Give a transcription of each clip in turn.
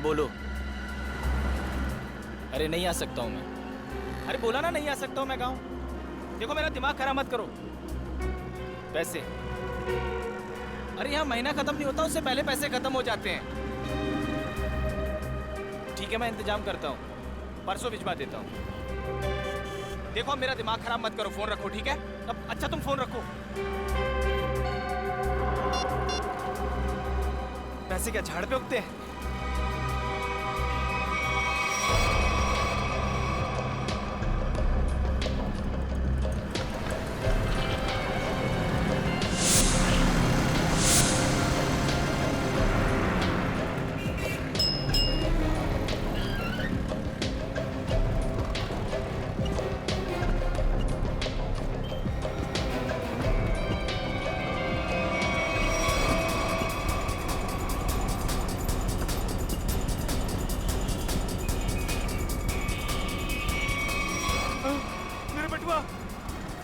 बोलो। अरे नहीं आ सकता हूँ मैं। अरे बोला ना नहीं आ सकता हूँ मैं गाँव। देखो मेरा दिमाग खराब मत करो। पैसे, अरे यहाँ महीना खत्म नहीं होता उससे पहले पैसे खत्म हो जाते हैं। ठीक है मैं इंतजाम करता हूँ, परसों भिजवा देता हूँ। देखो अब मेरा दिमाग खराब मत करो, फोन रखो ठीक है? अब अच्छा तुम फोन रखो। पैसे क्या झाड़ पे उगते हैं?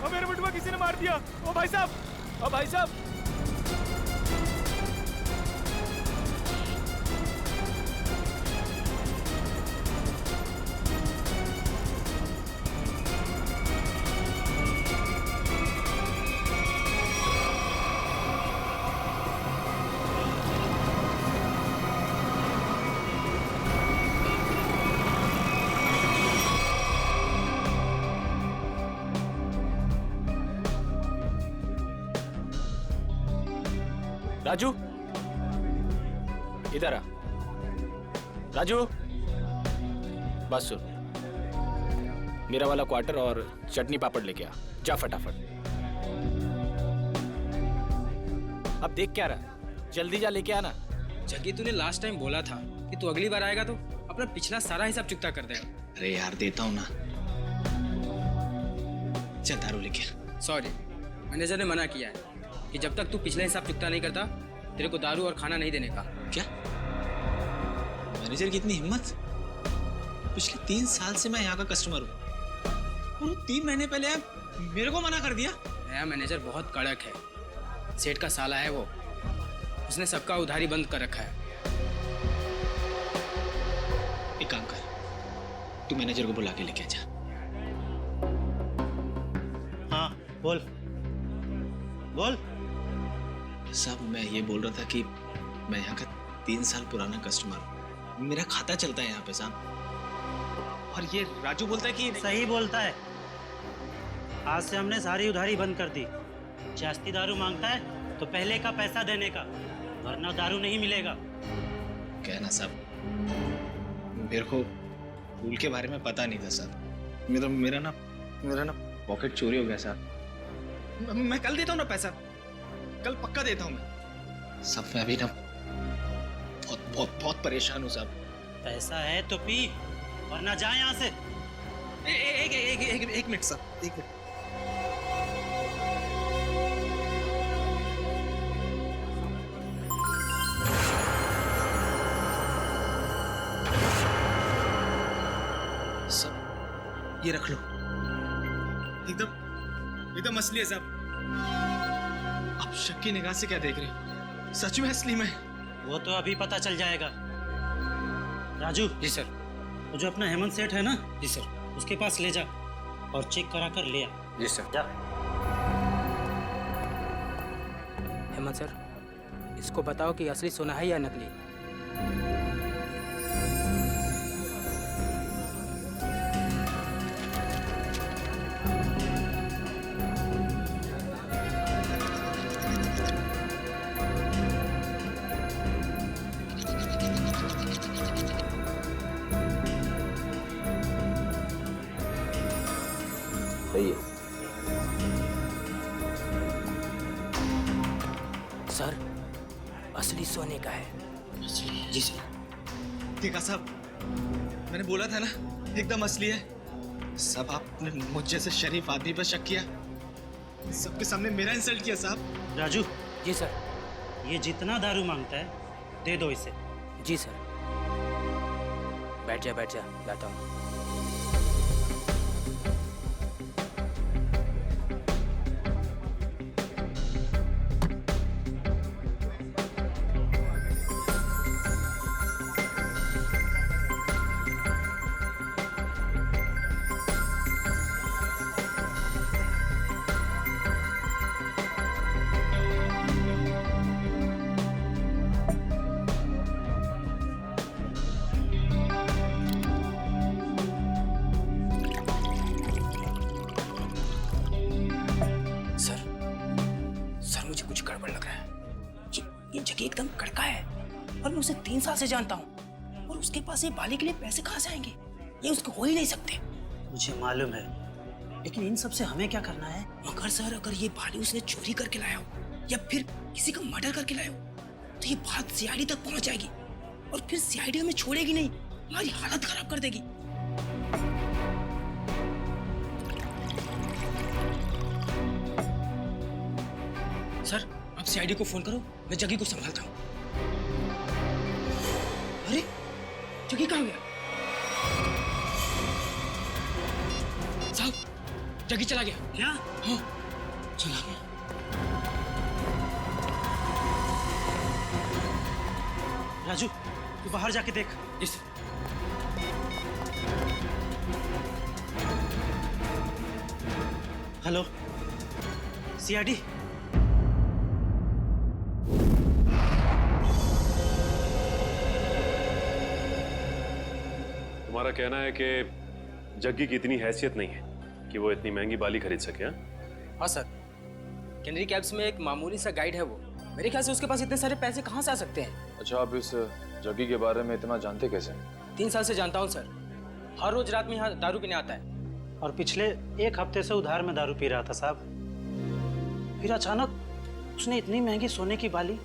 मेरे बटुआ किसी ने मार दिया। ओ भाई साहब, ओ भाई साहब। राजू इधर आ। राजू बस सुन, मेरा वाला क्वार्टर और चटनी पापड़ लेके आ, जा फटाफट। अब देख क्या रहा, जल्दी जा लेके आना। जगी तूने लास्ट टाइम बोला था कि तू अगली बार आएगा तो अपना पिछला सारा हिसाब चुकता कर देगा। अरे यार देता हूँ ना, चल दारू लेके आ। सॉरी, मैनेजर ने मना किया है कि जब तक तू पिछला हिसाब चुकता नहीं करता तेरे को दारू और खाना नहीं देने का। क्या मैनेजर की इतनी हिम्मत? पिछले 3 साल से मैं यहाँ का कस्टमर हूँ और 3 महीने पहले मेरे को मना कर दिया। नया मैनेजर बहुत कड़क है, सेठ का साला है वो, उसने सबका उधारी बंद कर रखा है। एक काम कर, तू मैनेजर को बुला के लेके जा। हाँ बोल बोल। साहब मैं ये बोल रहा था कि मैं यहाँ का 3 साल पुराना कस्टमर हूँ, मेरा खाता चलता है यहाँ पे साहब। और ये राजू बोलता है कि सही बोलता है, आज से हमने सारी उधारी बंद कर दी। जास्ती दारू मांगता है तो पहले का पैसा देने का, वरना दारू नहीं मिलेगा। कहना साहब, मेरे को फूल के बारे में पता नहीं था साहब। मेरा ना पॉकेट चोरी हो गया साहब। मैं कल देता हूँ ना पैसा, कल पक्का देता हूँ मैं। सब मैं अभी ना बहुत बहुत बहुत परेशान हूँ साहब। पैसा है तो पी, वरना जा यहाँ से। एक मिनट साहब, एक मिनट। सब ये रख लो, एकदम असली है साहब। आप शक की निगाह से क्या देख रहे हैं? सच में असली में? वो तो अभी पता चल जाएगा। राजू। जी सर। वो जो अपना हेमंत सेठ है ना, जी सर, उसके पास ले जा और चेक करा कर ले आ। जी सर। जा। हेमंत सर, इसको बताओ कि असली सोना है या नकली। सही है सर, असली सोने का है। जी सर। देखा साहब, मैंने बोला था ना एकदम असली है। सब आपने मुझ जैसे शरीफ आदमी पर शक किया, सबके सामने मेरा इंसल्ट किया साहब। राजू। जी सर। ये जितना दारू मांगता है दे दो इसे। जी सर। बैठ जा, लाता हूँ। जगह एकदम कड़का है और मैं उसे 3 साल से जानता हूँ, और उसके पास ये बाली के लिए पैसे कहाँ से आएंगे? ये उसको हो ही नहीं सकते। मुझे मालूम है, लेकिन इन सब से हमें क्या करना है? मगर सर, अगर ये बाली उसने चोरी करके लाया हो या फिर किसी का मर्डर करके लाया हो, तो ये बात सीआईडी तक पहुंच जाएगी और फिर सीआईडी हमें छोड़ेगी नहीं, हमारी हालत खराब कर देगी। सर, आप सीआईडी को फोन करो, मैं जगी को संभालता हूँ। अरे, जगी कहाँ गया? साहब, जगी चला गया। क्या? हाँ, चला गया। राजू, तू बाहर जाके देख। इस हेलो, सीआईडी। तुम्हारा कहना है कि जग्गी की इतनी हैसियत नहीं है कि वो इतनी महंगी बाली खरीद सके? हाँ सर, कैनरी कैब्स में एक मामूली सा गाइड है वो। मेरे ख्याल से उसके पास इतने सारे पैसे कहाँ से आ सकते हैं? अच्छा, आप इस जग्गी के बारे में इतना जानते कैसे? 3 साल से जानता हूँ सर। हर रोज रात में यहाँ दारू पीने आता है। और पिछले 1 हफ्ते से उधार में दारू पी रहा था साहब। फिर अचानक उसने इतनी महंगी सोने की बाली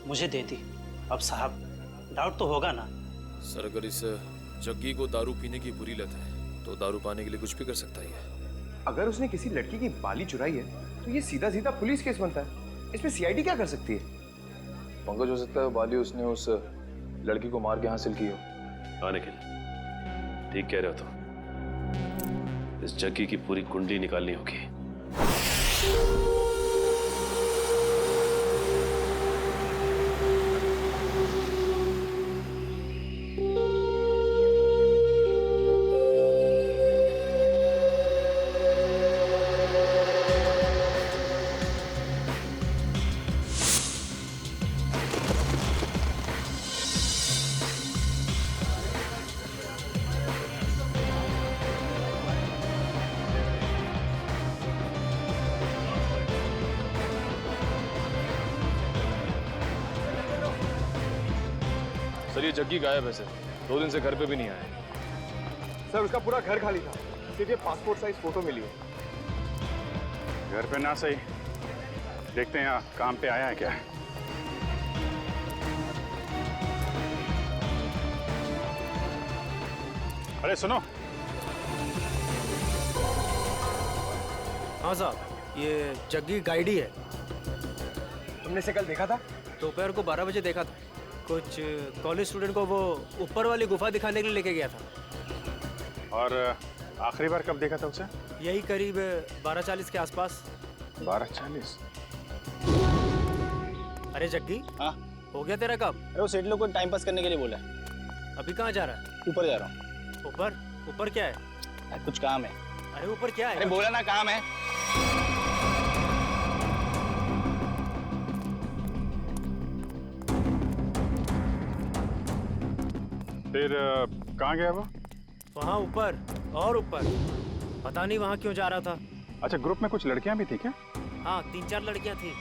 मुझे दे दी। अब साहब, डाउट तो होगा ना? सर, अगर इस जग्गी को दारू पीने की बुरी लत है तो दारू पाने के लिए कुछ भी कर सकता है। अगर उसने किसी लड़की की बाली चुराई है तो ये सीधा सीधा पुलिस केस बनता है। इसमें सीआईडी क्या कर सकती है? पंकज, हो सकता है बाली उसने उस लड़की को मार के हासिल की हो। हाँ निखिल, ठीक कह रहे हो तुम। इस जग्गी की पूरी कुंडली निकालनी होगी। सर, ये जग्गी गायब है सर। 2 दिन से घर पे भी नहीं आया। सर, उसका पूरा घर खाली था, सिर्फ ये पासपोर्ट साइज फोटो मिली है। घर पे ना सही, देखते हैं यहाँ काम पे आया है क्या। अरे सुनो। हाँ साहब, ये जग्गी गाइड ही है। तुमने इसे कल देखा था? दोपहर को 12 बजे देखा था। कुछ कॉलेज स्टूडेंट को वो ऊपर वाली गुफा दिखाने के लिए लेके गया था। और आखिरी बार कब देखा था उसे? यही करीब 12:40 के आसपास। 12:40? अरे जग्गी, हाँ, हो गया तेरा काम? अरे वो सेठ लोग को टाइम पास करने के लिए बोला है। अभी कहाँ जा रहा है? ऊपर जा रहा हूँ। ऊपर? ऊपर क्या है? अरे कुछ काम है। अरे ऊपर क्या है? अरे बोला ना, काम है। फिर कहाँ गया वो? वहाँ ऊपर और ऊपर। पता नहीं वहाँ क्यों जा रहा था। अच्छा, ग्रुप में कुछ लड़कियां भी थी क्या? हाँ, 3-4 लड़कियाँ थी।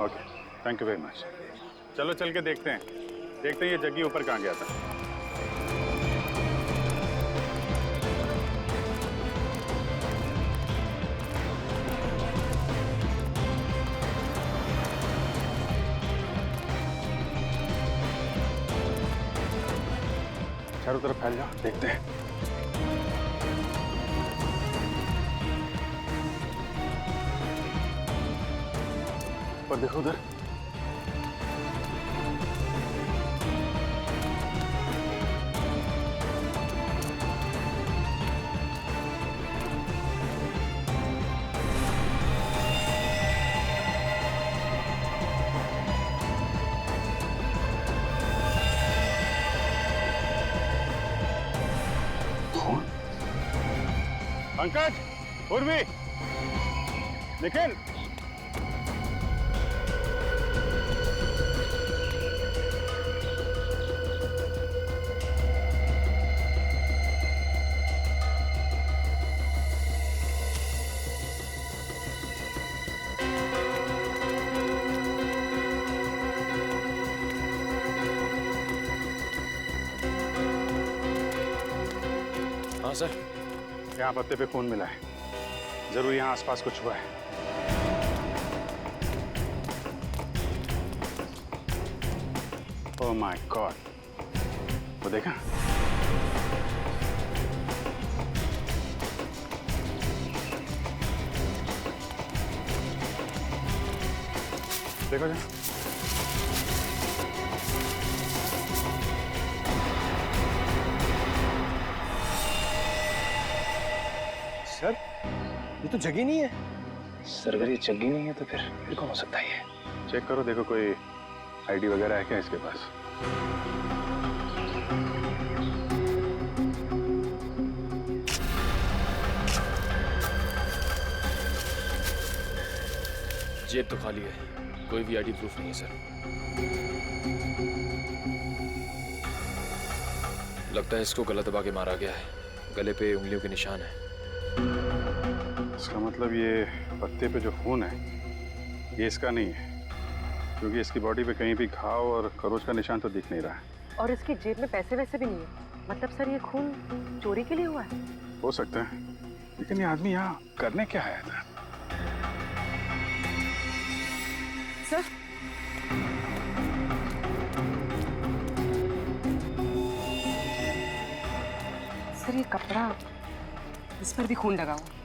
Okay, thank you very much. चलो चल के देखते हैं ये जग्गी ऊपर कहाँ गया था। चारों तरफ फैल जाओ, देखते हैं। पर देखो उधर। पंकज, उर्वी, निखिल, हाँ सर। यहाँ पत्ते पे खून मिला है, जरूर यहाँ आसपास कुछ हुआ है। ओह माय गॉड, वो देखा? देखो जा। सर ये तो जगह नहीं है। सर अगर ये जग्गी नहीं है तो फिर कौन हो सकता है ये? चेक करो, देखो कोई आईडी वगैरह है क्या इसके पास? जेब तो खाली है, कोई भी आईडी प्रूफ नहीं है सर। लगता है इसको गला दबा के मारा गया है, गले पे उंगलियों के निशान है। इसका मतलब ये पत्ते पे जो खून है ये इसका नहीं है, क्योंकि इसकी बॉडी पे कहीं भी घाव और खरोच का निशान तो दिख नहीं रहा है। और इसकी जेब में पैसे वैसे भी नहीं है, मतलब सर ये खून चोरी के लिए हुआ है? हो सकता है, लेकिन ये आदमी यहाँ करने क्या आया था? सर सर ये कपड़ा, इस पर भी खून लगा हुआ।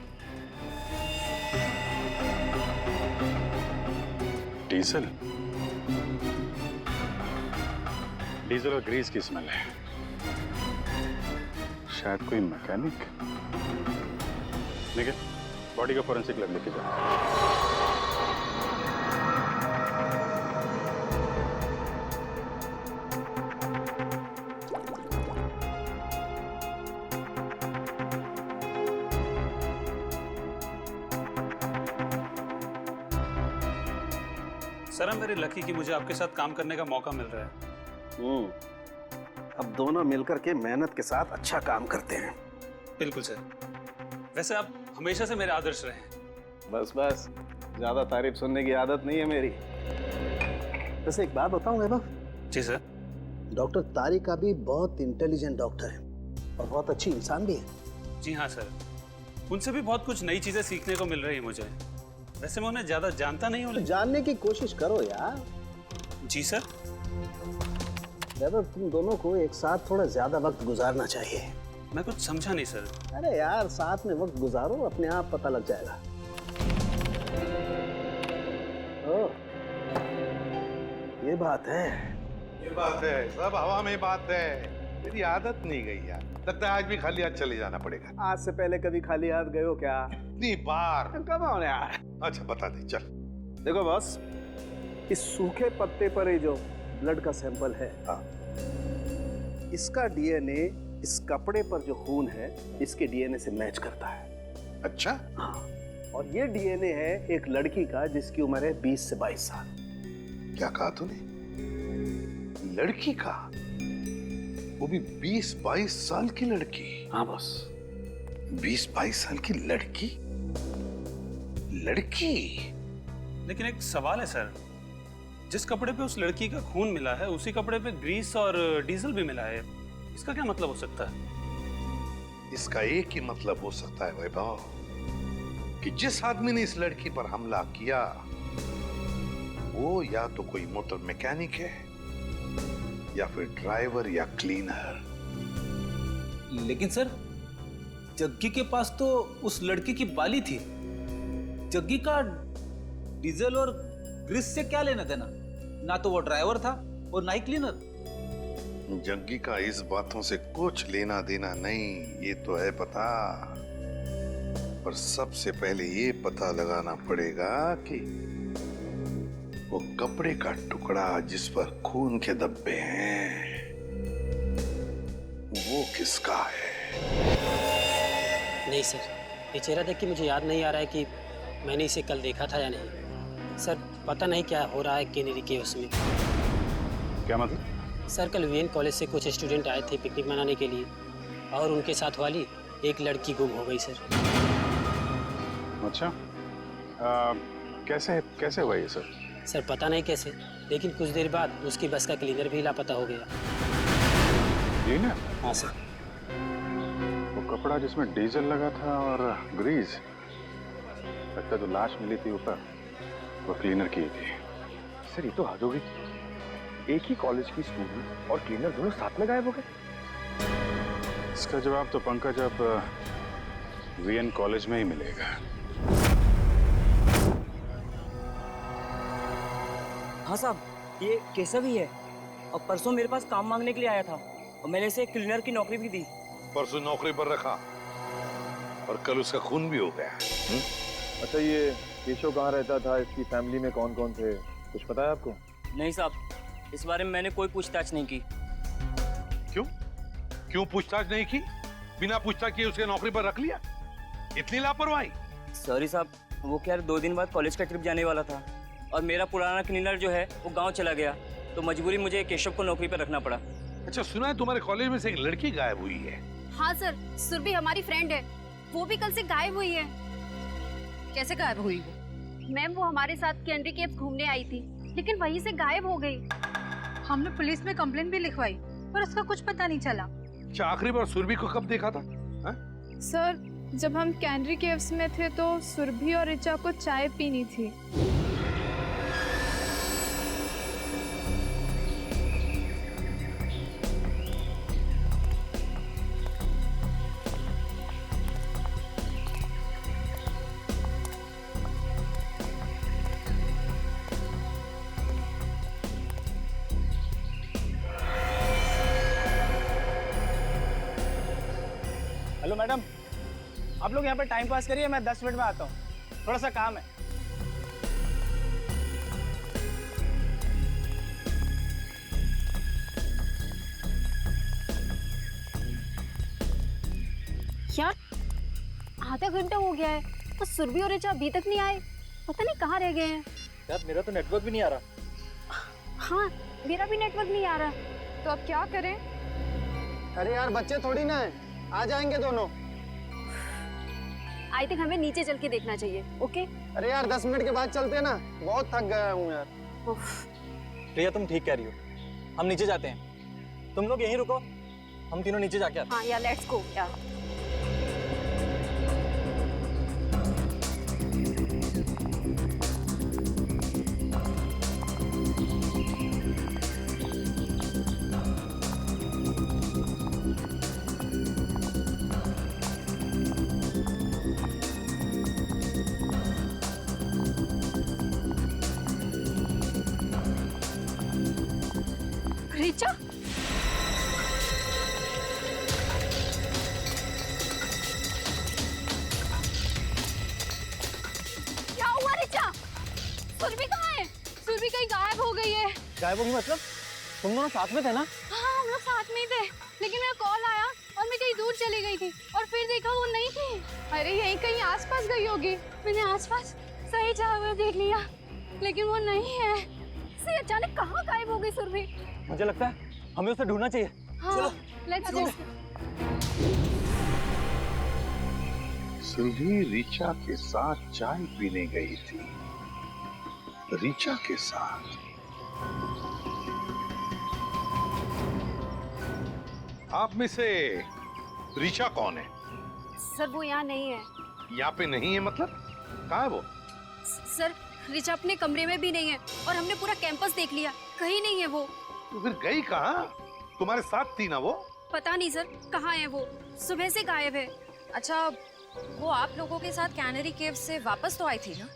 डीजल, डीजल और ग्रीस की स्मेल है, शायद कोई मैकेनिक। ठीक है, बॉडी का फोरेंसिक लैब लेके जाओ। सर मेरी लकी कि मुझे आपके साथ काम करने का मौका मिल रहा है। अब दोनों मिलकर के मेहनत के साथ अच्छा काम करते हैं। बिल्कुल सर, वैसे आप हमेशा से मेरे आदर्श रहे हैं। बस बस, ज्यादा तारीफ सुनने की आदत नहीं है मेरी। वैसे एक बात बताऊं वैभव? जी सर। डॉक्टर तारिका भी बहुत इंटेलिजेंट डॉक्टर है और बहुत अच्छी इंसान भी है। जी हाँ सर, उनसे भी बहुत कुछ नई चीजें सीखने को मिल रही है मुझे। वैसे मैं उन्हें ज्यादा जानता नहीं हूँ। तो जानने की कोशिश करो यार। जी सर। वैभव तुम दोनों को एक साथ थोड़ा ज्यादा वक्त गुजारना चाहिए। मैं कुछ समझा नहीं सर। अरे यार साथ में वक्त गुजारो, अपने आप पता लग जाएगा। ओ, ये बात है। ये बात है, सब हवा में बात है। तेरी आदत नहीं गई यार, लगता है आज भी खाली हाथ चले जाना पड़ेगा। आज से पहले कभी खाली हाथ गए हो क्या? इतनी बार। कब आओ यार। अच्छा बता दे, चल। देखो बॉस, इस सूखे पत्ते पर ये जो ब्लड का सैंपल है, इसका डीएनए इस कपड़े पर जो खून है इसके डीएनए से मैच करता है। अच्छा? हाँ, और ये डीएनए है एक लड़की का जिसकी उम्र है 20 से 22 साल। क्या कहा तूने? लड़की का? वो भी 20-22 साल की लड़की? हाँ बॉस। 20-22 साल की लड़की? लड़की? लेकिन एक सवाल है सर, जिस कपड़े पे उस लड़की का खून मिला है उसी कपड़े पे ग्रीस और डीजल भी मिला है, इसका क्या मतलब हो सकता है? इसका एक ही मतलब हो सकता है वैभव, कि जिस आदमी ने इस लड़की पर हमला किया वो या तो कोई मोटर मैकेनिक है या फिर ड्राइवर या क्लीनर। लेकिन सर, जग्गी के पास तो उस लड़की की बाली थी। जग्गी का डीजल और ग्रीस से क्या लेना देना? ना तो वो ड्राइवर था और ना ही क्लीनर। जग्गी का इस बातों से कुछ लेना देना नहीं, ये तो है पता। पर सबसे पहले ये पता लगाना पड़ेगा कि वो कपड़े का टुकड़ा जिस पर खून के धब्बे हैं वो किसका है। नहीं सर, ये चेहरा देख के मुझे याद नहीं आ रहा है कि मैंने इसे कल देखा था या नहीं। सर पता नहीं क्या हो रहा है केनेरी के उसमें। क्या मतलब? सर कल वीएन कॉलेज से कुछ स्टूडेंट आए थे पिकनिक मनाने के लिए और उनके साथ वाली एक लड़की गुम हो गई सर। अच्छा, कैसे हुआ ये सर? सर पता नहीं कैसे, लेकिन कुछ देर बाद उसकी बस का क्लीनर भी लापता हो गया। क्लीनर? हाँ सर। वो कपड़ा जिसमें डीजल लगा था और ग्रीस, लगता है जो लाश मिली थी ऊपर वो क्लीनर की थी। सर ये तो हद हो गई। एक ही कॉलेज की स्टूडेंट और क्लीनर दोनों साथ में गायब हो गए। इसका जवाब तो पंकज अब वीएन कॉलेज में ही मिलेगा। हाँ साहब, ये केशव ही है और परसों मेरे पास काम मांगने के लिए आया था और मैंने इसे क्लीनर की नौकरी भी दी। परसों नौकरी पर रखा और कल उसका खून भी हो गया। अच्छा, ये केशव कहाँ रहता था, इसकी फैमिली में कौन कौन थे, कुछ पता है आपको? नहीं साहब, इस बारे में मैंने कोई पूछताछ नहीं की। क्यों क्यों पूछताछ नहीं की? बिना पूछताछ किए उसके नौकरी पर रख लिया? इतनी लापरवाही? सॉरी साहब, वो क्या 2 दिन बाद कॉलेज का ट्रिप जाने वाला था और मेरा पुराना क्लीनर जो है वो गांव चला गया, तो मजबूरी मुझे केशव को नौकरी पर रखना पड़ा। अच्छा, सुना है तुम्हारे कॉलेज में से एक लड़की गायब हुई है? हाँ सर, सुरभि हमारी फ्रेंड है, वो भी कल से गायब हुई है। कैसे गायब हुई वो? मैम वो हमारे साथ कैनरी केव्स घूमने आई थी, लेकिन वहीं से गायब हो गई। हमने पुलिस में कंप्लेंट भी लिखवाई पर उसका कुछ पता नहीं चला। अच्छा, आखिरी बार सुरभि को कब देखा था? सर, जब हम कैनरी केव्स में थे तो सुरभि और ऋचा को चाय पीनी थी। हेलो मैडम, आप लोग यहाँ पे टाइम पास करिए, मैं 10 मिनट में आता हूँ, थोड़ा सा काम है। यार आधा घंटा हो गया है और सुरभि और ऋचा अभी तक नहीं आए, पता नहीं कहाँ रह गए हैं। यार मेरा तो नेटवर्क भी नहीं आ रहा। हाँ मेरा भी नेटवर्क नहीं आ रहा, तो अब क्या करें? अरे यार बच्चे थोड़ी ना है, आ जाएंगे दोनों। आई थिंक हमें नीचे चल के देखना चाहिए। ओके? अरे यार 10 मिनट के बाद चलते हैं ना, बहुत थक गया हूँ यार। प्रिया तुम ठीक कह रही हो, हम नीचे जाते हैं, तुम लोग यहीं रुको, हम तीनों नीचे जाके आते हैं। हाँ यार, लेट्स गो यार। ऋचा, क्या हुआ ऋचा? सुरभि कहाँ है? सुरभि कहीं गायब हो गई है। गायब होगी मतलब? तुम दोनों साथ में थे ना? हाँ हम लोग साथ में ही थे, लेकिन मेरा कॉल आया और मैं कहीं दूर चली गई थी और फिर देखा वो नहीं थी। अरे यहीं कहीं आसपास गई होगी। मैंने आसपास सही जगह देख लिया, लेकिन वो नहीं है। से अचानक कहाँ गायब हो गई सुरभि? मुझे लगता है हमें उसे ढूंढना चाहिए। हाँ, लेट्स गो। सुरभि ऋचा के साथ चाय पीने गई थी। ऋचा के साथ? आप में से ऋचा कौन है? सर वो यहाँ नहीं है। यहाँ पे नहीं है मतलब? कहाँ है वो? सर ऋचा अपने कमरे में भी नहीं है और हमने पूरा कैंपस देख लिया, कहीं नहीं है वो। तो फिर गई कहाँ? तुम्हारे साथ थी ना वो? पता नहीं सर कहाँ है वो, सुबह से गायब है। अच्छा, वो आप लोगों के साथ कैनरी केव्स से वापस तो आई थी ना?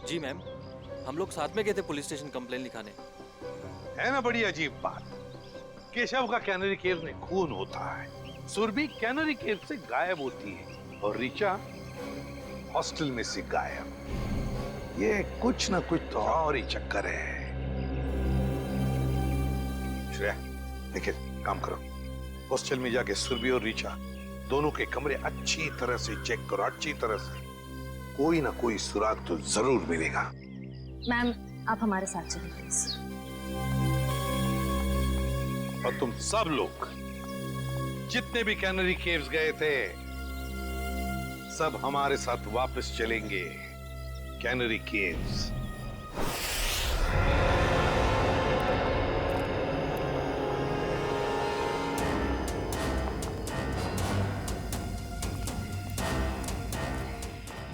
जी मैम, हम लोग साथ में गए थे पुलिस स्टेशन कंप्लेन लिखाने। है ना बड़ी अजीब बात। केशव का कैनरी केव्स में खून होता है, सुरभि कैनरी केव से गायब होती है और ऋचा हॉस्टल में से गायब। ये कुछ ना कुछ तो और ही चक्कर है। श्रेया, देखिए काम करो, हॉस्टल में जाके सुरभि और ऋचा दोनों के कमरे अच्छी तरह से चेक करो, अच्छी तरह से। कोई ना कोई सुराग तो जरूर मिलेगा। मैम आप हमारे साथ चलिए प्लीज। और तुम सब लोग जितने भी कैनरी केव्स गए थे, सब हमारे साथ वापस चलेंगे कैनरी केव्स।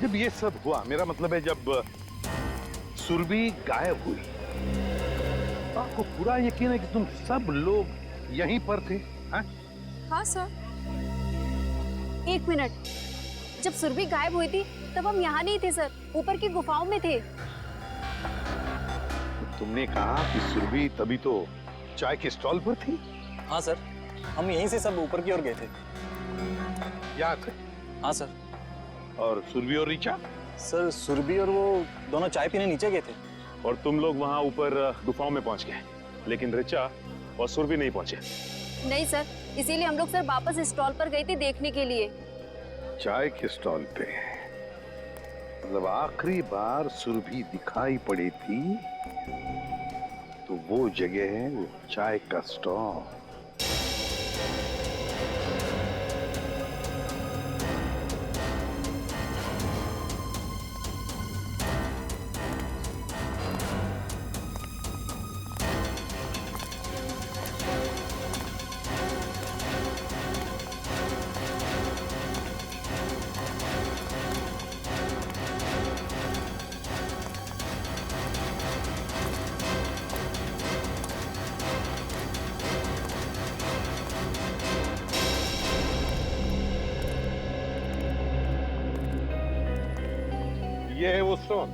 जब ये सब हुआ, मेरा मतलब है जब सुरभि गायब हुई, आपको पूरा यकीन है कि तुम सब लोग यहीं पर थे? हाँ सर। 1 मिनट, जब सुरभि गायब हुई थी तब हम यहाँ नहीं थे सर, ऊपर की गुफाओं में थे। तुमने कहा कि सुरभि तभी तो चाय के स्टॉल पर थी? हाँ सर, हम यहीं से सब ऊपर की ओर गए थे। यहाँ थे? हाँ सर। और सुरभि और ऋचा? सर सुरभि और वो दोनों चाय पीने नीचे गए थे। और तुम लोग वहां ऊपर गुफाओं में पहुंच गए, लेकिन ऋचा और सुरभि नहीं पहुंचे। नहीं सर, इसीलिए हम लोग सर वापस स्टॉल पर गए थे देखने के लिए। चाय के स्टॉल पे? मतलब आखिरी बार सुरभि दिखाई पड़ी थी तो वो जगह है वो चाय का स्टॉल। ये है वो स्टॉल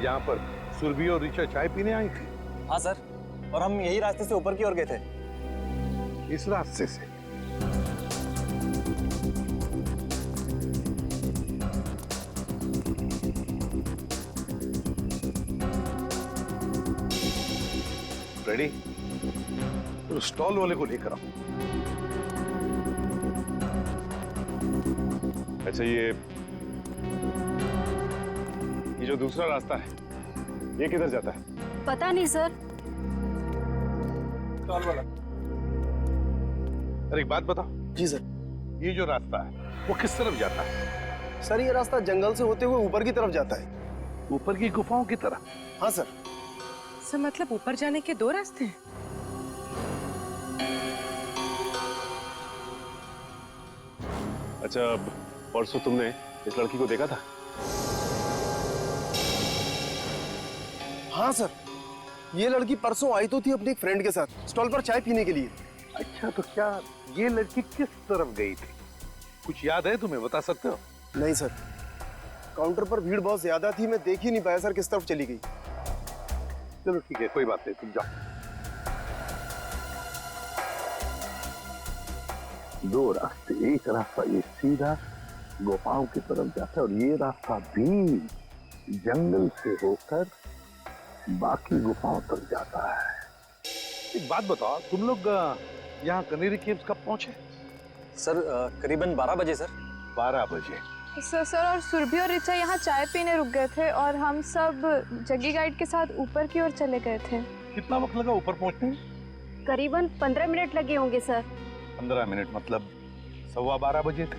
यहाँ पर सुरभि और ऋचा चाय पीने आई थी? हाँ सर, और हम यही रास्ते से ऊपर की ओर गए थे। इस रास्ते से? रेडी? तो स्टॉल वाले को लेकर आओ। अच्छा, ये जो दूसरा रास्ता है ये किधर जाता है? पता नहीं सर। स्टॉल वाला, अरे एक बात बताओ। जी सर। ये जो रास्ता है वो किस तरफ जाता है? सर ये रास्ता जंगल से होते हुए ऊपर की तरफ जाता है। ऊपर की गुफाओं की तरफ? हाँ सर। सर मतलब ऊपर जाने के 2 रास्ते हैं? अच्छा, परसों तुमने इस लड़की को देखा था? हाँ सर, ये लड़की परसों आई तो थी अपने एक फ्रेंड के साथ स्टॉल पर चाय पीने के लिए। अच्छा, तो क्या ये लड़की किस तरफ गई थी? कुछ याद है तुम्हें, बता सकते हो? नहीं सर, काउंटर पर भीड़ बहुत ज्यादा थी, मैं देख ही नहीं पाया सर किस तरफ चली गई। चलो ठीक है, कोई बात नहीं, तुम जाओ। 2 रास्ते, एक रास्ता ये सीधा गुफाओं की तरफ जाता है और ये रास्ता भी जंगल से होकर बाकी गुफाओं तक जाता है। एक बात बताओ, तुम लोग यहाँ कनेरी केव्स कब पहुंचे? सर करीबन 12 बजे सर। 12 बजे? सर और सुरभि और ऋचा यहाँ चाय पीने रुक गए थे और हम सब जग्गी गाइड के साथ ऊपर की ओर चले गए थे। कितना वक्त लगा ऊपर पहुंचने में? करीबन 15 मिनट लगे होंगे सर। 15 मिनट मतलब 12:15 बजे थे?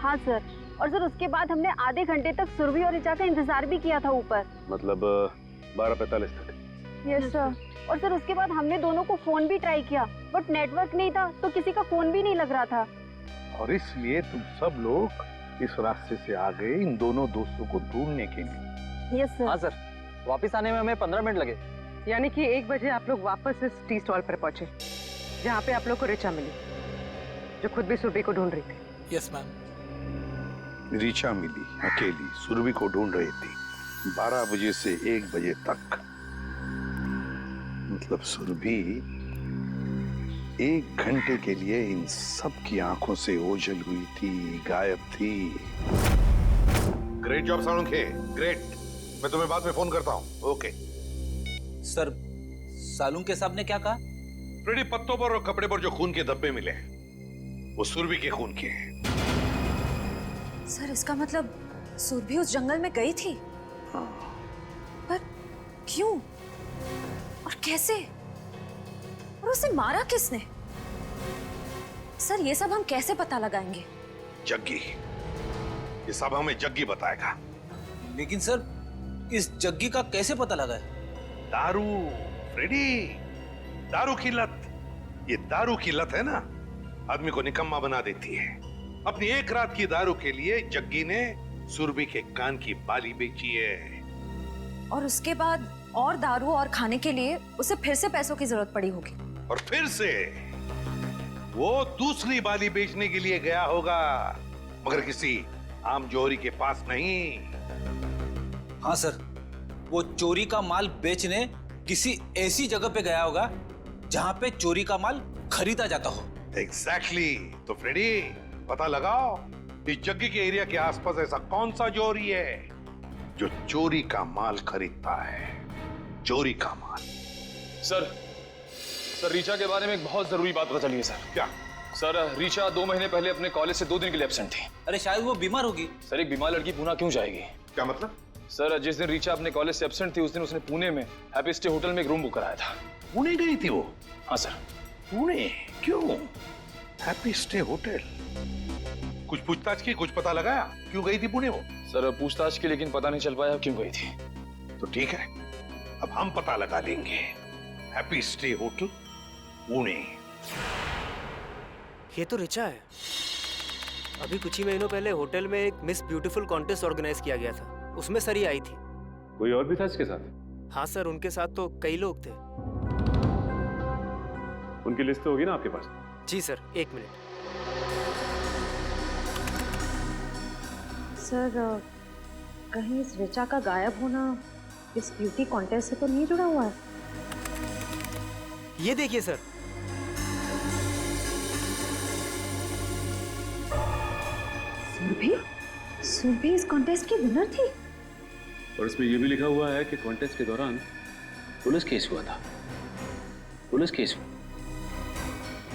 हाँ सर, और सर उसके बाद हमने आधे घंटे तक सुरभि और ऋचा का इंतजार भी किया था ऊपर। मतलब 12:45 तक? Yes sir. और सर उसके बाद हमने दोनों को फोन भी ट्राई किया, बट नेटवर्क नहीं था तो किसी का फोन भी नहीं लग रहा था। और इसलिए तुम सब लोग इस रास्ते से आ गए इन दोनों दोस्तों को ढूंढने के लिए? Yes sir. हाँ सर, वापस आने में हमें 15 मिनट लगे। यानी कि 1 बजे आप लोग वापस इस टी स्टॉल पर पहुंचे जहाँ पे आप लोग को ऋचा मिली, जो खुद भी सुरभि को ढूंढ रही थी। Yes ma'am. ऋचा मिली अकेली, सुरभि को ढूंढ रही थी 12 बजे से 1 बजे तक। मतलब सुरभि 1 घंटे के लिए इन सब की आंखों से ओझल हुई थी, गायब थी। Great job Salunkhe, great. मैं तुम्हें बाद में फोन करता हूँ। ओके सर, सालुंखे साहब ने क्या कहा? फ्रेडी, पत्तों पर और कपड़े पर जो खून के धब्बे मिले वो सुरभि के खून के हैं। सर इसका मतलब सुरभि उस जंगल में गई थी? हाँ। पर क्यों और कैसे, और उसे मारा किसने? सर ये सब हम कैसे पता लगाएंगे? जग्गी, ये सब हमें जग्गी बताएगा। लेकिन सर इस जग्गी का कैसे पता लगा है? दारू फ्रेडी, दारू की लत। ये दारू की लत है ना, आदमी को निकम्मा बना देती है। अपनी 1 रात की दारू के लिए जग्गी ने सुरभि के कान की बाली बेची है। और उसके बाद और दारू और खाने के लिए उसे फिर से पैसों की जरूरत पड़ी होगी। और फिर से वो दूसरी बाली बेचने के लिए गया होगा, मगर किसी आम जौहरी के पास नहीं। हाँ सर, वो चोरी का माल बेचने किसी ऐसी जगह पे गया होगा जहां पे चोरी का माल खरीदा जाता हो। एग्जैक्टली। तो फ्रेडी, पता लगाओ इस जग्गी के एरिया के आसपास ऐसा कौन सा जौहरी है जो चोरी का माल खरीदता है। चोरी का माल। सर रीचा के बारे में एक बहुत जरूरी बात पता चली है सर। क्या? सर रीचा 2 महीने पहले अपने कॉलेज से 2 दिन के लिए एब्सेंट थी। अरे शायद वो बीमार होगी। सर एक बीमार लड़की पुणे क्यों जाएगी? क्या मतलब? सर जिस दिन रीचा अपने कॉलेज से एब्सेंट थी उस दिन उसने पुणे में हैप्पी स्टे होटल में एक रूम बुक कराया था। पुणे गई थी वो? हाँ सर। पुणे क्यों? Happy stay hotel. कुछ पूछताछ की, कुछ पता लगाया क्यों गई थी पुणे वो? सर पूछताछ की, लेकिन पता नहीं चल पाया क्यों गई थी। तो ठीक है, अब हम पता लगा लेंगे। Happy stay hotel Pune. ये तो ऋचा है। अभी कुछ ही महीनों पहले होटल में एक मिस ब्यूटीफुल कॉन्टेस्ट ऑर्गेनाइज किया गया था, उसमें सरी आई थी। कोई और भी था इसके साथ? हाँ सर, उनके साथ तो कई लोग थे। उनकी लिस्ट तो होगी ना आपके पास? जी सर, 1 मिनट। सर कहीं इस ऋचा का गायब होना इस ब्यूटी कॉन्टेस्ट से तो नहीं जुड़ा हुआ है? ये देखिए सर। सुरभि इस कॉन्टेस्ट की विनर थी। और इसमें यह भी लिखा हुआ है कि कॉन्टेस्ट के दौरान पुलिस केस हुआ था। पुलिस केस हुआ।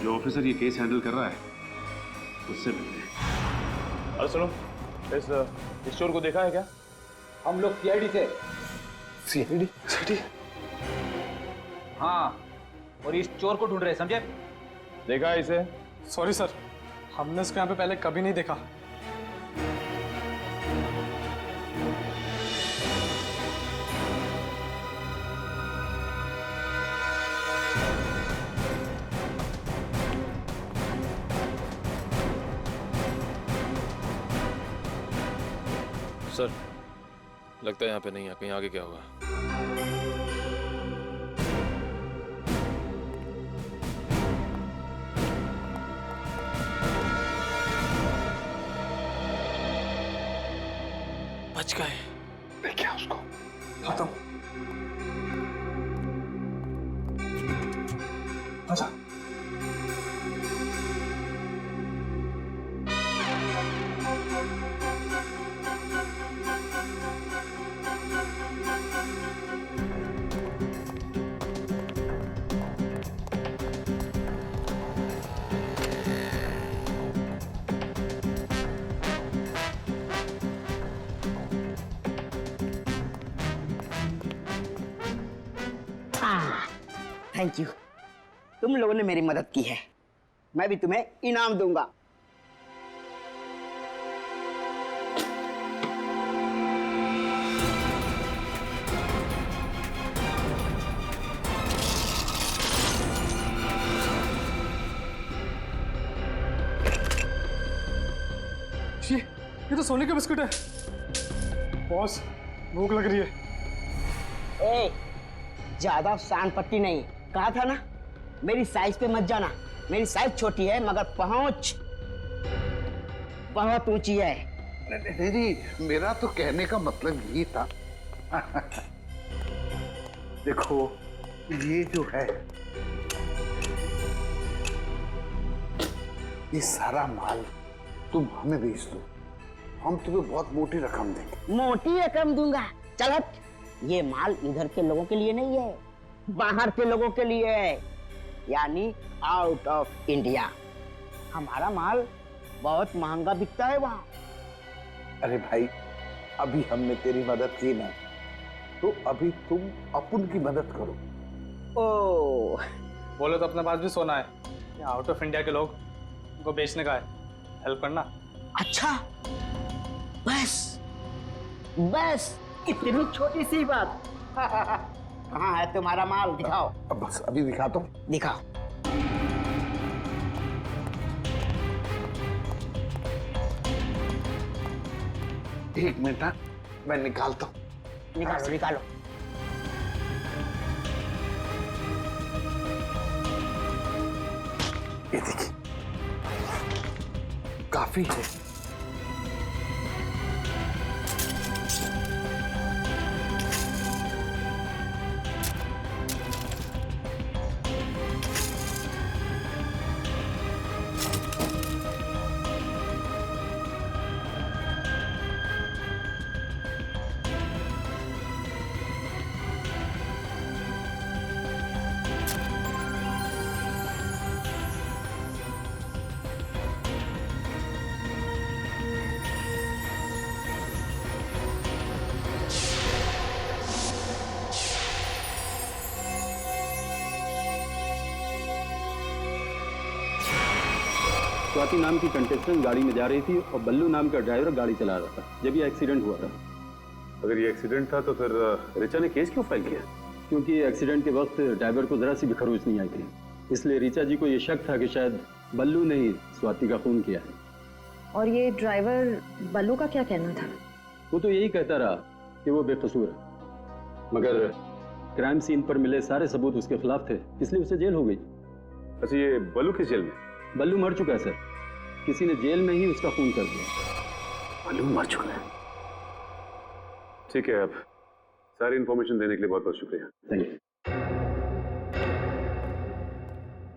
जो ऑफिसर ये केस हैंडल कर रहा है उससे मिलते हैं। अरे सुनो, इस चोर को देखा है क्या? हम लोग सीआईडी से। सीआईडी? हाँ, और इस चोर को ढूंढ रहे हैं, समझे? देखा है इसे? सॉरी सर, हमने इसको यहाँ पे पहले कभी नहीं देखा। सर लगता है यहाँ पे नहीं है, कहीं आगे क्या होगा? बच गए। देखिए उसको। खत्म। अच्छा। थैंक यू, तुम लोगों ने मेरी मदद की है। मैं भी तुम्हें इनाम दूंगा। ये तो सोने का बिस्कुट है। बॉस, भूख लग रही है। ए, ज्यादा शान पट्टी नहीं, कहा था ना मेरी साइज पे मत जाना। मेरी साइज छोटी है मगर पहुंच बहुत ऊंची है। नहीं, मेरा तो कहने का मतलब यही था। देखो ये जो है, ये सारा माल तुम हमें बेच दो, हम तुम्हें बहुत मोटी रकम देंगे। मोटी रकम दूंगा? चल हट। ये माल इधर के लोगों के लिए नहीं है, बाहर के लोगों के लिए है, यानी आउट ऑफ इंडिया। हमारा माल बहुत महंगा बिकता है वहां। अरे भाई, अभी हमने तेरी मदद की ना, तो अभी तुम अपन की मदद करो। ओ, बोले तो अपने पास भी सोना है, आउट ऑफ इंडिया के लोग उनको बेचने का है, हेल्प करना। अच्छा, बस बस इतनी छोटी सी बात। कहाँ है तुम्हारा माल? दिखाओ। अब बस अभी दिखाता हूँ। दिखाओ। एक मिनट हाँ, मैं निकालता हूँ। निकालो निकालो। ये देखिए, काफी है। स्वाति नाम की कंटेस्टेंट गाड़ी में जा रही थी और बल्लू नाम का ड्राइवर गाड़ी चला रहा था जब ये एक्सीडेंट हुआ था। अगर ये एक्सीडेंट था तो फिर रिचा ने केस क्यों फाइल किया? क्योंकि एक्सीडेंट के वक्त ड्राइवर को जरा सी भी खरोच नहीं आई थी, इसलिए रिचा जी को ये शक था कि शायद बल्लू ने ही स्वाति का खून किया है। और ये ड्राइवर बल्लू का क्या कहना था? वो तो यही कहता रहा कि वो बेकसूर है, मगर क्राइम सीन पर मिले सारे सबूत उसके खिलाफ थे, इसलिए उसे जेल हो गई। अच्छा, ये बल्लू किस जेल में? बल्लू मर चुका है सर, किसी ने जेल में ही उसका खून कर दिया। बल्लू मर चुका है? ठीक है, अब सारी इंफॉर्मेशन देने के लिए बहुत बहुत शुक्रिया। Thank you.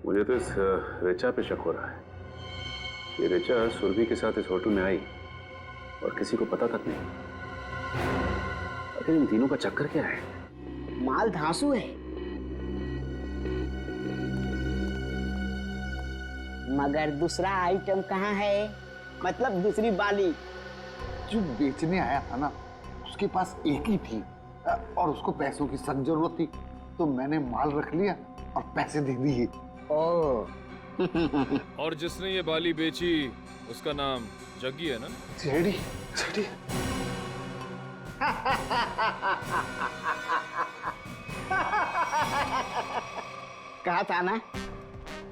मुझे तो इस रिचा पे शक हो रहा है। ये रिचा सुरभि के साथ इस होटल में आई और किसी को पता तक नहीं। आखिर इन तीनों का चक्कर क्या है? माल धांसू है, मगर दूसरा आइटम कहाँ है? मतलब दूसरी बाली। जो बेचने आया था ना, उसके पास एक ही थी और उसको पैसों की सख्त जरूरत थी, तो मैंने माल रख लिया और पैसे दे दिए। ओह। और जिसने ये बाली बेची उसका नाम जग्गी है ना? सीआईडी। सीआईडी। कहा था ना,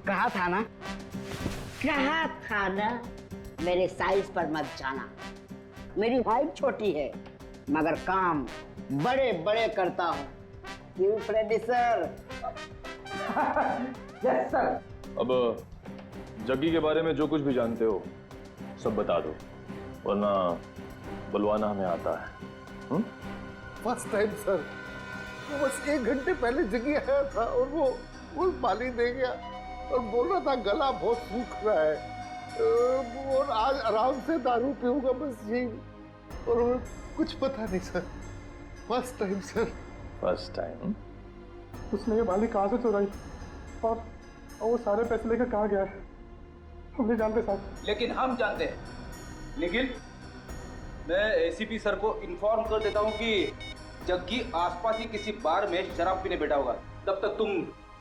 कहा था ना, कहा था ना, मेरे साइज पर मत जाना। मेरी हाइट छोटी है मगर काम बड़े बड़े करता हूँ। क्यों प्रोड्यूसर? Yes sir. अब जग्गी के बारे में जो कुछ भी जानते हो सब बता दो, वरना बुलवाना हमें आता है। फर्स्ट टाइम सर, वो बस 1 घंटे पहले जगी आया था और वो बाली दे गया और बोल रहा था गला बहुत सूख रहा है और आज आराम से दारू पीऊंगा, बस यही। और कुछ पता नहीं sir, first time sir. First time? उसने ये बाली कहाँ से चुराई और वो सारे पैसे लेकर कहाँ गया है हम नहीं जानते साहब। लेकिन हम जानते हैं। निखिल, मैं एसीपी सर को इन्फॉर्म कर देता हूँ कि जग्गी आसपास ही किसी बार में शराब पीने बैठा होगा। तब तक तुम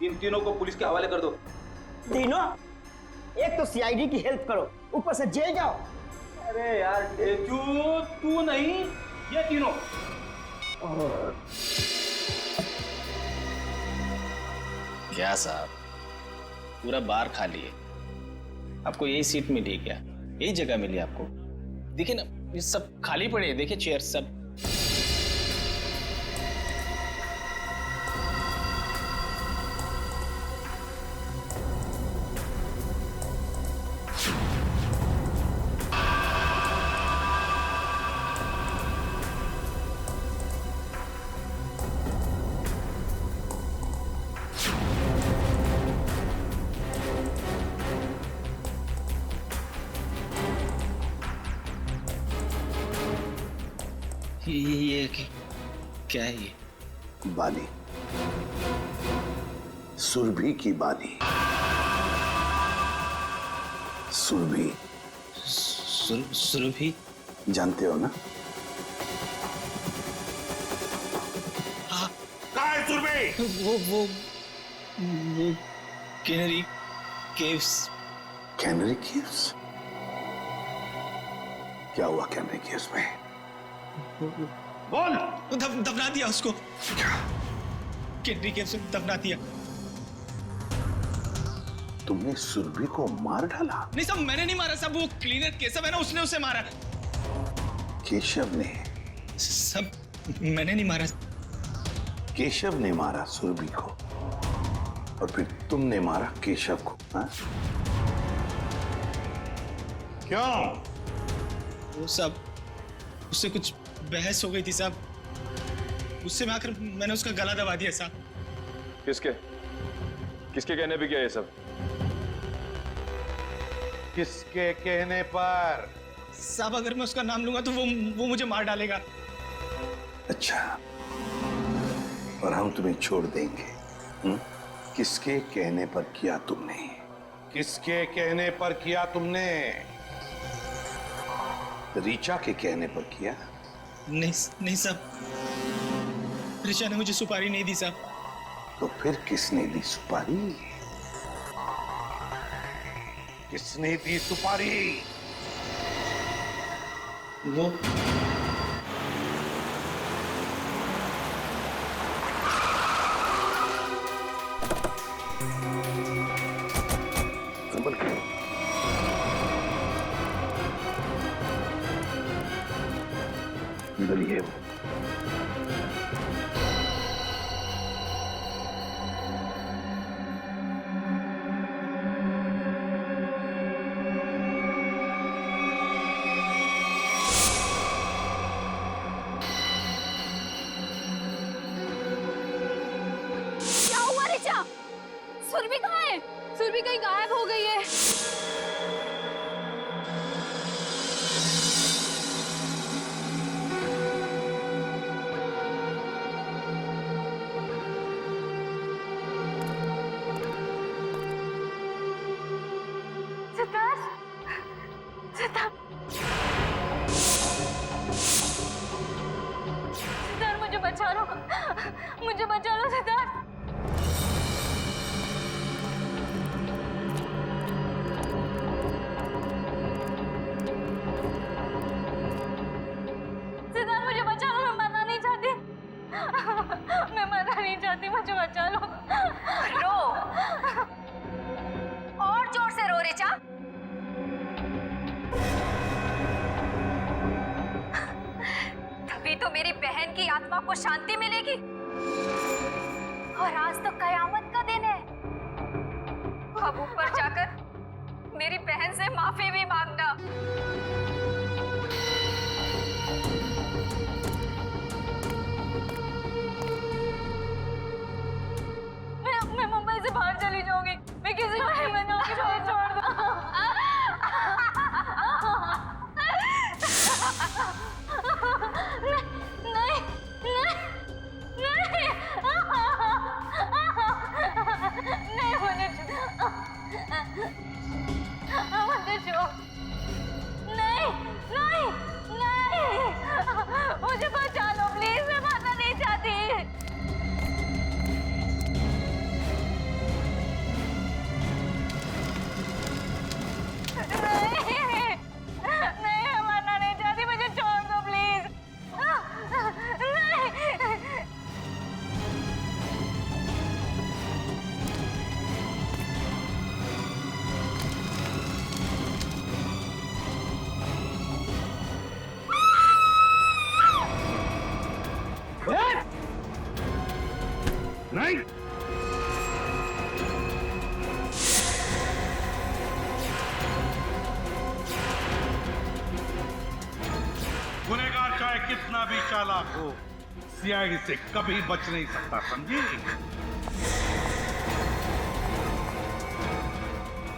इन तीनों को पुलिस के हवाले कर दो। तीनों? एक तो सीआईडी की हेल्प करो, ऊपर से जेल जाओ। अरे यार ढेचू, तू नहीं, ये तीनों। क्या साहब, पूरा बार खाली है, आपको यही सीट मिली क्या? यही जगह मिली आपको? देखिए ना, ये सब खाली पड़े हैं, देखिए चेयर सब। ये क्या है ये? बाली, सुरभि की बाली। सुरभि। सुरभि जानते हो ना? कहाँ है सुरभि? वो कैनरी केव्स। Canary caves? क्या हुआ कैनरी केव्स में? बोल। दफना दिया उसको। कैनरी केव्स में दफना दिया। तुमने सुरभि को मार डाला? नहीं साहब, मैंने नहीं मारा साहब, वो क्लीनर केशव है ना, उसने उसे मारा। केशव ने? सब मैंने नहीं मारा। केशव ने मारा सुरभि को और फिर तुमने मारा केशव को, हाँ? क्यों? वो सब उससे कुछ बहस हो गई थी साहब, उससे में आकर मैंने उसका गला दबा दिया साहब। किसके किसके कहने पे किया ये सब? किसके कहने पर? साहब अगर मैं उसका नाम लूंगा तो वो मुझे मार डालेगा। अच्छा, और हम तुम्हें छोड़ देंगे? किसके कहने पर किया तुमने? किसके कहने पर किया तुमने? ऋचा के कहने पर किया? नहीं साहब, ऋचा ने मुझे सुपारी नहीं दी साहब। तो फिर किसने दी सुपारी? किसने दी सुपारी? वो ये सुरभि कहाँ है? सुरभि कहीं गायब हो गई है। सिद्धार्थ, सिद्धार्थ, सिद्धार्थ मुझे बचा लो, मुझे बचा लो सिद्धार्थ। मुझे बचा लो। रो, और जोर से रो ऋचा। तभी तो मेरी बहन की आत्मा को शांति मिलेगी। और आज तो कयामत का दिन है। अब ऊपर जाकर मेरी बहन से माफी भी मांगना। मैं मुंबई से बाहर चली जाऊंगी। मैं किसी को नहीं मनाऊंगी। मुझे छोड़ दो। नहीं, नहीं, नहीं, नहीं, मुझे छोड़। नहीं, नहीं, नहीं, मुझे बचा लो प्लीज। मैं मरना नहीं चाहती। नहीं, मरना नहीं चाहती। मुझे छोड़ दो प्लीज। नहीं। नहीं, गुनहगार चाहे कितना भी चालाक हो, सीआईडी से कभी बच नहीं सकता, समझी?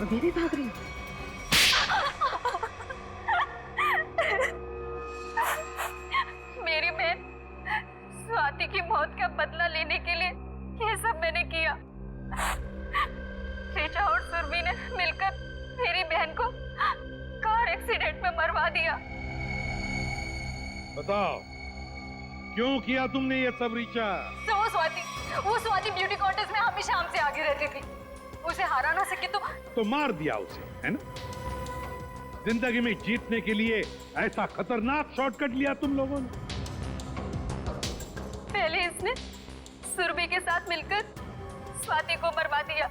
अभी भी भाग रही? मेरी बहन स्वाति की मौत का बदला लेने के लिए ये सब मैंने किया। ऋचा और सुरभि ने मिलकर मेरी बहन को कार एक्सीडेंट में मरवा दिया। बताओ, क्यों किया तुमने ये सब ऋचा? तो वो स्वाति ब्यूटी कॉन्टेस्ट में हमेशा हमसे आगे रहती थी। उसे हरा ना सके तो मार दिया उसे, है ना? जिंदगी में जीतने के लिए ऐसा खतरनाक शॉर्टकट लिया तुम लोगों ने। पहले इसने सुरभि के साथ मिलकर स्वाति को मरवा दिया,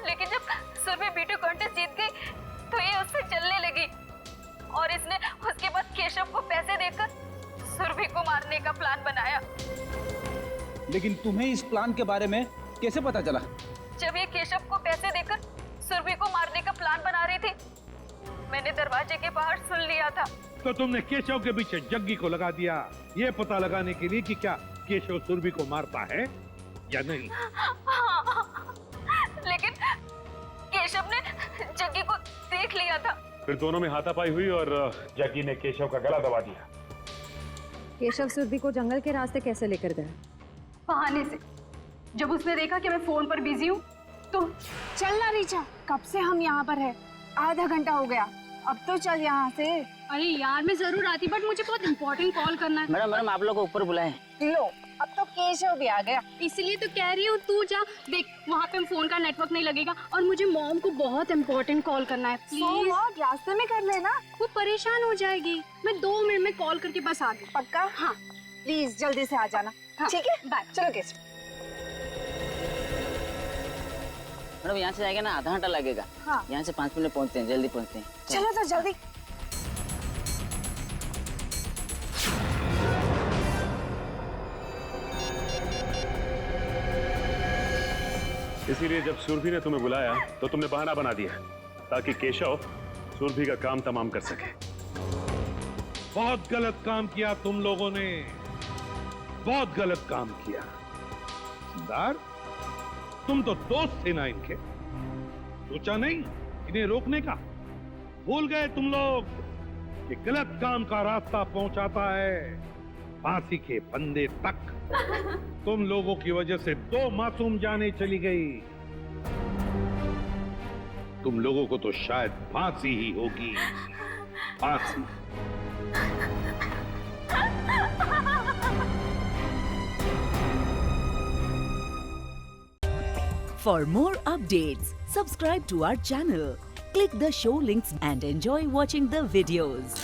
लेकिन जब सुरभि ब्यूटी कॉन्टेस्ट जीत गई तो ये उससे चलने लगी और इसने उसके बाद केशव को पैसे देकर सुरभि को मारने का प्लान बनाया। लेकिन तुम्हें इस प्लान के बारे में कैसे पता चला? जब ये केशव को पैसे देकर सुरभि को मारने का प्लान बना रहे थे, मैंने दरवाजे के बाहर सुन लिया था। तो तुमने केशव के पीछे जग्गी को लगा दिया, ये पता लगाने के लिए कि क्या केशव सुरभि को मारता है या नहीं? लेकिन केशव ने जग्गी को देख लिया था। फिर दोनों में हाथापाई हुई और जग्गी ने केशव का गला दबा दिया। केशव सुरभि को जंगल के रास्ते कैसे लेकर गया? बहाने से। जब उसने देखा कि मैं फोन पर बिजी हूँ तो चल ना रीचा, कब से हम यहाँ पर है, आधा घंटा हो गया, अब तो चल यहाँ से। अरे यार मैं जरूर आती, बट मुझे बहुत इम्पोर्टेंट कॉल करना है। मैडम आप लोग को ऊपर बुलाएं। लो अब तो केशव भी आ गया, इसलिए तो कह रही हूँ तू जा। देख वहाँ पे फोन का नेटवर्क नहीं लगेगा और मुझे मॉम को बहुत इम्पोर्टेंट कॉल करना है। प्लीज रास्ते में कर लेना, वो परेशान हो जाएगी। मैं 2 मिनट में कॉल करके बस आ गई। पक्का? हाँ प्लीज जल्दी से आ जाना। ठीक है बाय। चलो केशव। मैडम यहाँ से जाएगा ना आधा घंटा लगेगा। हाँ। यहाँ से 5 मिनट पहुँचते हैं, जल्दी पहुँचते हैं। चलो तो जल्दी। इसीलिए जब सुरभि ने तुम्हें बुलाया तो तुमने बहाना बना दिया ताकि केशव सुरभि का काम तमाम कर सके। बहुत गलत काम किया तुम लोगों ने, बहुत गलत काम किया। सरदार, तुम तो दोस्त थे ना इनके, सोचा नहीं इन्हें रोकने का? भूल गए तुम लोग कि गलत काम का रास्ता पहुंचाता है फांसी के फंदे तक। तुम लोगों की वजह से 2 मासूम जानें चली गई। तुम लोगों को तो शायद फांसी ही होगी, फांसी। For more updates, subscribe to our channel, click the show links and enjoy watching the videos.